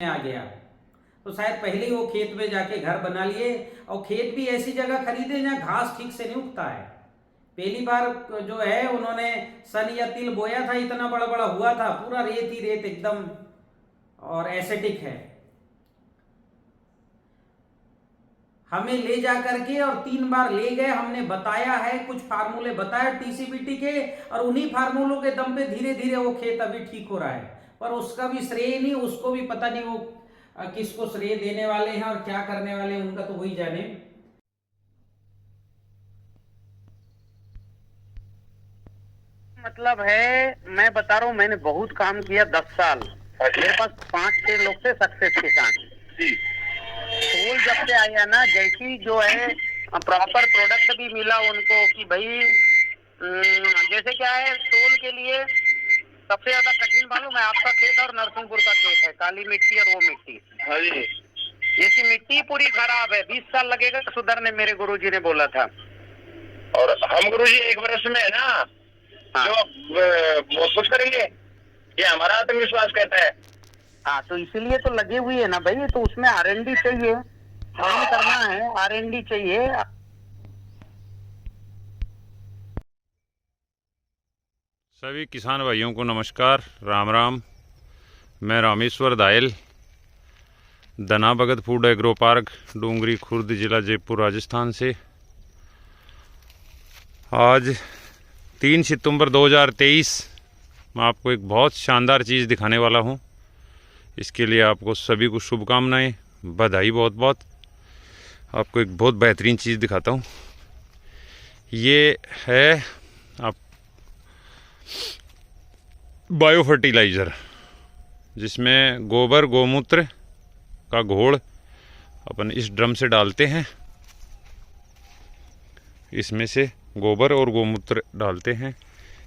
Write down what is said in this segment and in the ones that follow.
आ गया, तो शायद पहले ही वो खेत में जाके घर बना लिए। और खेत भी ऐसी जगह खरीदे जहाँ घास ठीक से नहीं उगता है। पहली बार जो है उन्होंने सन या तिल बोया था, इतना बड़ा बड़ा हुआ था, पूरा रेत ही रेत एकदम, और एसिडिक है। हमें ले जा करके और 3 बार ले गए, हमने बताया है, कुछ फार्मूले बताए टीसीबीटी के, और उन्हीं फार्मूलों के दम पे धीरे धीरे वो खेत अभी ठीक हो रहा है। पर उसका भी श्रेय नहीं, उसको भी पता नहीं वो किसको श्रेय देने वाले हैं और क्या करने वाले हैं, उनका तो वही जाने। मतलब है, मैं बता रहा हूँ, मैंने बहुत काम किया 10 साल। मेरे पास 5-6 लोग थे सक्सेस किसान। फूल जब से आया ना, जैसी जो है प्रॉपर प्रोडक्ट भी मिला उनको कि भाई जैसे क्या है, सोल के लिए सबसे ज्यादा कठिन मालूम है आपका खेत और नरसिंहपुर का खेत है, काली मिट्टी और वो मिट्टी। हाँ जी। जैसी मिट्टी पूरी खराब है, 20 साल लगेगा सुधरने, मेरे गुरुजी ने बोला था। और हम गुरुजी 1 वर्ष में है ना, हाँ। जो बहुत कुछ करेंगे, ये हमारा आत्मविश्वास कहता है। हाँ, तो इसीलिए तो लगे हुए है ना भाई, तो उसमें R&D चाहिए, काम करना है, R&D चाहिए। सभी किसान भाइयों को नमस्कार, राम राम। मैं Rameshwar Dayal, Dhana Bhagat food agro park, Dungri Khurd, जिला जयपुर, राजस्थान से। आज 3 सितंबर 2023 मैं आपको एक बहुत शानदार चीज़ दिखाने वाला हूं। इसके लिए आपको सभी को शुभकामनाएं, बधाई बहुत बहुत। आपको एक बहुत बेहतरीन चीज़ दिखाता हूं। ये है आप बायो फर्टिलाइज़र, जिसमें गोबर गौमूत्र का घोल अपन इस ड्रम से डालते हैं। इसमें से गोबर और गौमूत्र डालते हैं,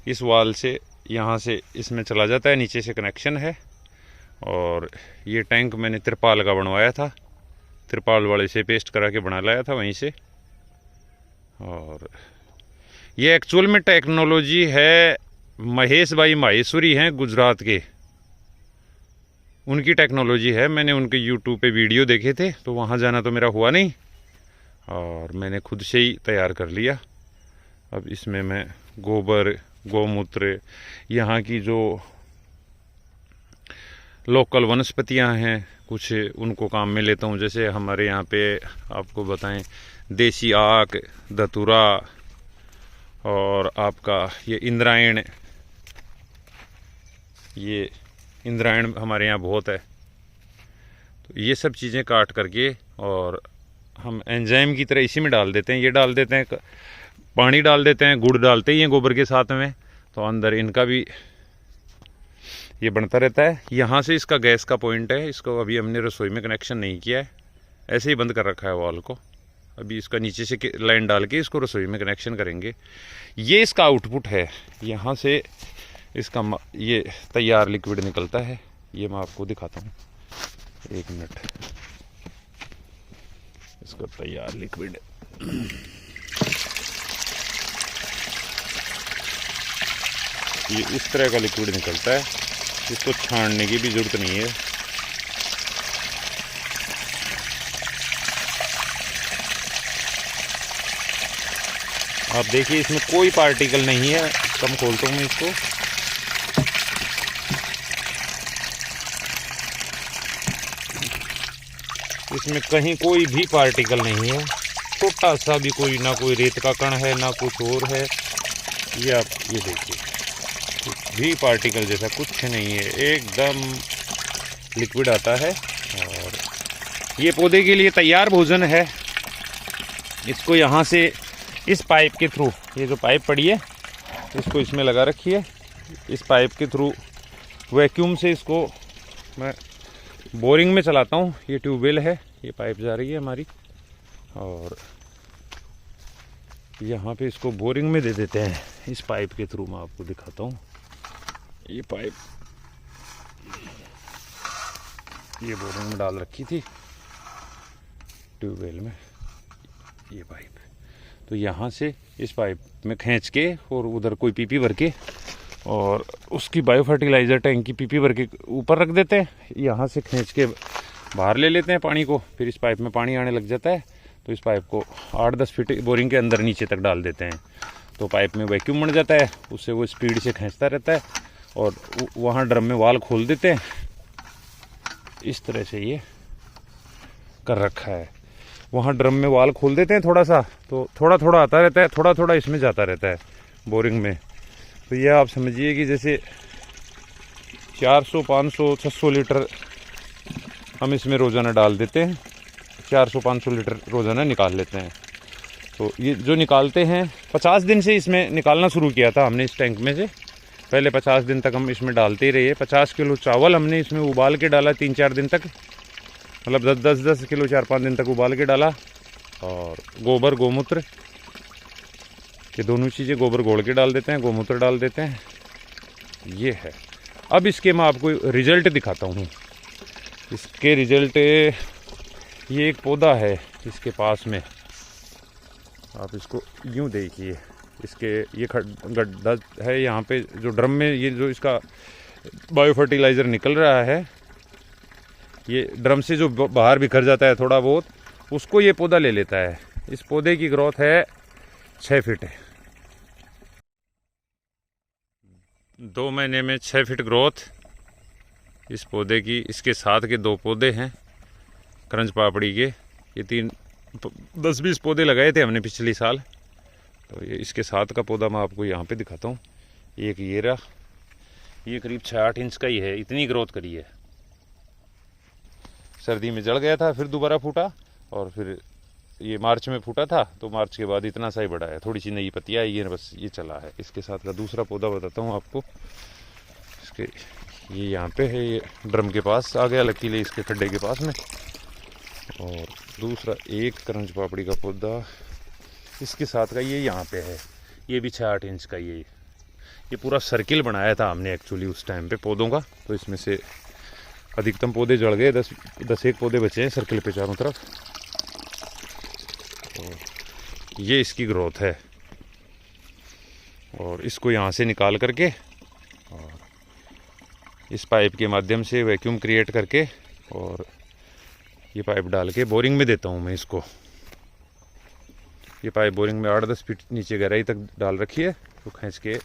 इस वाल से यहाँ से इसमें चला जाता है, नीचे से कनेक्शन है। और ये टैंक मैंने तिरपाल का बनवाया था, तिरपाल वाले से पेस्ट करा के बना लाया था वहीं से। और ये एक्चुअल में टेक्नोलॉजी है, महेश भाई माहेश्वरी हैं गुजरात के, उनकी टेक्नोलॉजी है। मैंने उनके यूट्यूब पे वीडियो देखे थे, तो वहाँ जाना तो मेरा हुआ नहीं, और मैंने खुद से ही तैयार कर लिया। अब इसमें मैं गोबर गौमूत्र, यहाँ की जो लोकल वनस्पतियाँ हैं कुछ, उनको काम में लेता हूँ। जैसे हमारे यहाँ पे आपको बताएं, देसी आक, धतूरा, और आपका ये इंद्रायण, ये इंद्रायण हमारे यहाँ बहुत है। तो ये सब चीज़ें काट करके और हम एंजाइम की तरह इसी में डाल देते हैं। ये डाल देते हैं, पानी डाल देते हैं, गुड़ डालते ही हैं गोबर के साथ में, तो अंदर इनका भी ये बनता रहता है। यहाँ से इसका गैस का पॉइंट है, इसको अभी हमने रसोई में कनेक्शन नहीं किया है, ऐसे ही बंद कर रखा है वॉल को। अभी इसका नीचे से लाइन डाल के इसको रसोई में कनेक्शन करेंगे। ये इसका आउटपुट है, यहाँ से इसका ये तैयार लिक्विड निकलता है। ये मैं आपको दिखाता हूँ, 1 मिनट। इसका तैयार लिक्विड ये इस तरह का लिक्विड निकलता है, इसको छानने की भी जरूरत नहीं है। आप देखिए, इसमें कोई पार्टिकल नहीं है। कम खोलता हूँ मैं इसको, इसमें कहीं कोई भी पार्टिकल नहीं है, छोटा सा भी कोई, ना कोई रेत का कण है ना कुछ और है। ये आप ये देखिए, कुछ भी पार्टिकल जैसा कुछ नहीं है, एकदम लिक्विड आता है। और ये पौधे के लिए तैयार भोजन है। इसको यहाँ से इस पाइप के थ्रू, ये जो पाइप पड़ी है इसको इसमें लगा रखिए, इस पाइप के थ्रू वैक्यूम से इसको मैं बोरिंग में चलाता हूँ। ये ट्यूबवेल है, ये पाइप जा रही है हमारी, और यहाँ पे इसको बोरिंग में दे देते हैं इस पाइप के थ्रू। मैं आपको दिखाता हूँ, ये पाइप ये बोरिंग में डाल रखी थी ट्यूबवेल में, ये पाइप। तो यहाँ से इस पाइप में खींच के और उधर कोई पीपी भर के और उसकी बायो फर्टिलाइज़र टैंक की पीपी भर के ऊपर रख देते हैं, यहाँ से खींच के बाहर ले लेते हैं पानी को, फिर इस पाइप में पानी आने लग जाता है। तो इस पाइप को 8-10 फीट बोरिंग के अंदर नीचे तक डाल देते हैं, तो पाइप में वैक्यूम बन जाता है, उससे वो स्पीड से खींचता रहता है। और वहाँ ड्रम में वाल खोल देते हैं, इस तरह से ये कर रखा है। वहाँ ड्रम में वाल खोल देते हैं थोड़ा सा, तो थोड़ा थोड़ा आता रहता है, थोड़ा थोड़ा इसमें जाता रहता है बोरिंग में। तो ये आप समझिए कि जैसे 400, 500, 600 लीटर हम इसमें रोज़ाना डाल देते हैं, 400-500 लीटर रोज़ाना निकाल लेते हैं। तो ये जो निकालते हैं 50 दिन से इसमें निकालना शुरू किया था हमने इस टैंक में से। पहले 50 दिन तक हम इसमें डालते ही रहे। 50 किलो चावल हमने इसमें उबाल के डाला 3-4 दिन तक, मतलब 10 किलो 4-5 दिन तक उबाल के डाला। और गोबर गोमूत्र, ये दोनों चीज़ें, गोबर घोल के डाल देते हैं, गोमूत्र डाल देते हैं। ये है। अब इसके मैं आपको रिज़ल्ट दिखाता हूँ। इसके रिज़ल्ट, ये एक पौधा है इसके पास में, आप इसको यूँ देखिए, इसके ये गड्ढा है यहाँ पे, जो ड्रम में ये जो इसका बायो फर्टिलाइज़र निकल रहा है, ये ड्रम से जो बाहर बिखर जाता है थोड़ा बहुत, उसको ये पौधा ले लेता है। इस पौधे की ग्रोथ है 6 फीट है, 2 महीने में 6 फीट ग्रोथ इस पौधे की। इसके साथ के 2 पौधे हैं क्रंच पापड़ी के, ये 10-20 पौधे लगाए थे हमने पिछले साल। तो ये इसके साथ का पौधा मैं आपको यहाँ पे दिखाता हूँ। एक ये रहा, ये करीब 6-8 इंच का ही है, इतनी ग्रोथ करी है। सर्दी में जड़ गया था, फिर दोबारा फूटा, और फिर ये मार्च में फूटा था, तो मार्च के बाद इतना सा ही बड़ा है, थोड़ी सी नई पत्तियाँ आई है, बस ये चला है। इसके साथ का दूसरा पौधा बताता हूँ आपको। इसके ये यहाँ पे है, ये ड्रम के पास आ गया लकीले, इसके खड्डे के पास में। और दूसरा एक क्रंच पापड़ी का पौधा इसके साथ का ये यहाँ पे है, ये भी 6-8 इंच का। ये पूरा सर्किल बनाया था हमने एक्चुअली उस टाइम पे पौधों का, तो इसमें से अधिकतम पौधे जड़ गए, 10-1 पौधे बचे हैं सर्किल पे चारों तरफ। तो ये इसकी ग्रोथ है। और इसको यहाँ से निकाल करके और इस पाइप के माध्यम से वैक्यूम क्रिएट करके, और ये पाइप डाल के बोरिंग में देता हूँ मैं इसको। ये पाइप बोरिंग में 8-10 फीट नीचे गहराई तक डाल रखी है, तो खींच के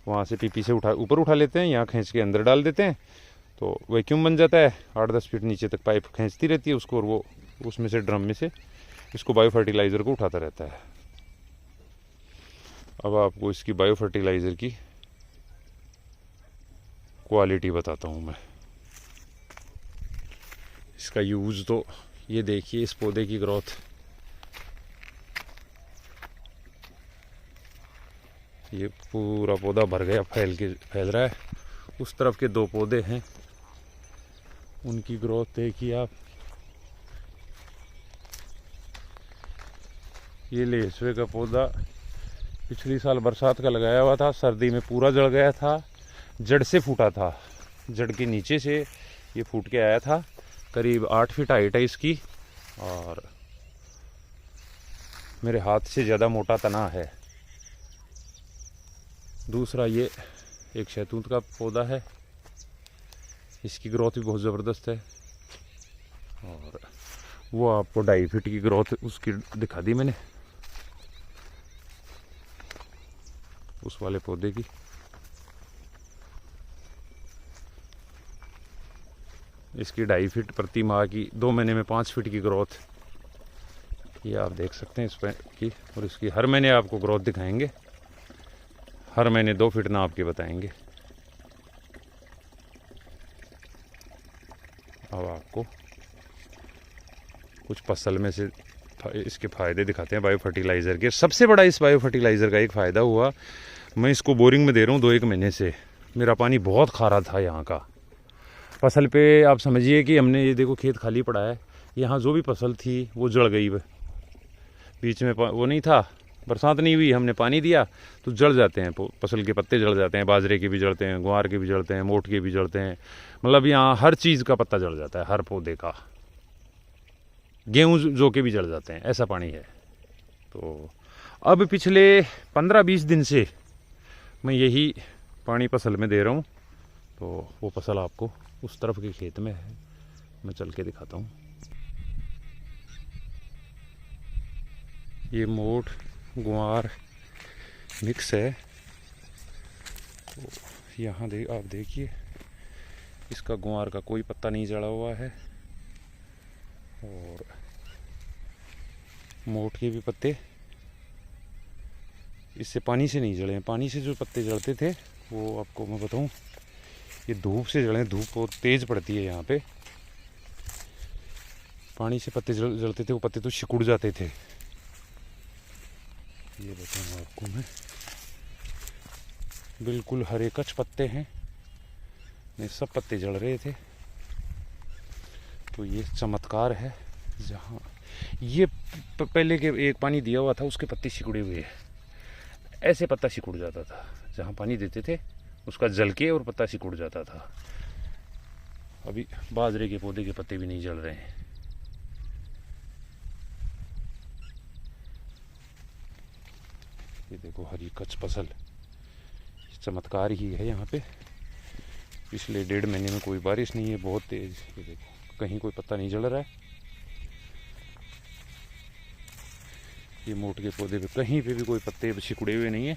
वहाँ से पीपी से ऊपर उठा लेते हैं, यहाँ खींच के अंदर डाल देते हैं, तो वैक्यूम बन जाता है। 8-10 फीट नीचे तक पाइप खींचती रहती है उसको, और वो उसमें से ड्रम में से इसको बायो फर्टिलाइज़र को उठाता रहता है। अब आपको इसकी बायो फर्टिलाइज़र की क्वालिटी बताता हूँ मैं। इसका यूज़ तो ये देखिए, इस पौधे की ग्रोथ, ये पूरा पौधा भर गया, फैल रहा है। उस तरफ के 2 पौधे हैं, उनकी ग्रोथ देखिए आप। ये लेसवे का पौधा पिछली साल बरसात का लगाया हुआ था, सर्दी में पूरा जड़ गया था, जड़ से फूटा था, जड़ के नीचे से ये फूट के आया था। करीब 8 फीट हाइट है इसकी, और मेरे हाथ से ज़्यादा मोटा तना है। दूसरा ये एक शहतूत का पौधा है, इसकी ग्रोथ भी बहुत ज़बरदस्त है, और वो आपको 2.5 फीट की ग्रोथ उसकी दिखा दी मैंने उस वाले पौधे की। इसकी 2.5 फीट प्रति माह की, 2 महीने में 5 फीट की ग्रोथ, ये आप देख सकते हैं इस पे की। और इसकी हर महीने आपको ग्रोथ दिखाएंगे, हर महीने 2 फीट नाप के बताएंगे। अब आपको कुछ फसल में से इसके फ़ायदे दिखाते हैं बायो फर्टिलाइज़र के। सबसे बड़ा इस बायो फर्टिलाइज़र का एक फ़ायदा हुआ, मैं इसको बोरिंग में दे रहा हूँ 2-1 महीने से। मेरा पानी बहुत खारा था यहाँ का फसल पे। आप समझिए कि हमने, ये देखो खेत खाली पड़ा है, यहाँ जो भी फसल थी वो जड़ गई। बीच में वो नहीं था, बरसात नहीं हुई, हमने पानी दिया तो जड़ जाते हैं, फसल के पत्ते जड़ जाते हैं, बाजरे के भी जड़ते हैं, ग्वार के भी जड़ते हैं, मोट के भी जड़ते हैं, मतलब यहाँ हर चीज़ का पत्ता जड़ जाता है, हर पौधे का, गेहूँ जो के भी जड़ जाते हैं, ऐसा पानी है। तो अब पिछले 15-20 दिन से मैं यही पानी फसल में दे रहा हूँ। तो वो फसल आपको उस तरफ के खेत में है, मैं चल के दिखाता हूँ। ये मोठ गुआर मिक्स है। तो यहाँ आप देखिए, इसका गुआर का कोई पत्ता नहीं जड़ा हुआ है और मोठ के भी पत्ते इससे पानी से नहीं जड़े हैं। पानी से जो पत्ते जड़ते थे वो आपको मैं बताऊं, ये धूप से जड़े। धूप बहुत तेज़ पड़ती है यहाँ पे। पानी से पत्ते जड़ते थे, वो पत्ते तो सिकुड़ जाते थे। ये बताऊँ आपको मैं, बिल्कुल हरे कच पत्ते हैं, ये सब पत्ते जड़ रहे थे। तो ये चमत्कार है, जहाँ ये पहले के एक पानी दिया हुआ था उसके पत्ते सिकुड़े हुए हैं। ऐसे पत्ता सिकुड़ जाता था, जहाँ पानी देते थे उसका जल के और पत्ता सिकुड़ जाता था। अभी बाजरे के पौधे के पत्ते भी नहीं जल रहे हैं। ये देखो हरी कच्छ फसल, चमत्कार ही है यहाँ पे। पिछले 1.5 महीने में कोई बारिश नहीं है, बहुत तेज। ये देखो कहीं कोई पत्ता नहीं जल रहा है। ये मोठ के पौधे पे कहीं पे भी कोई पत्ते सिकुड़े हुए नहीं है।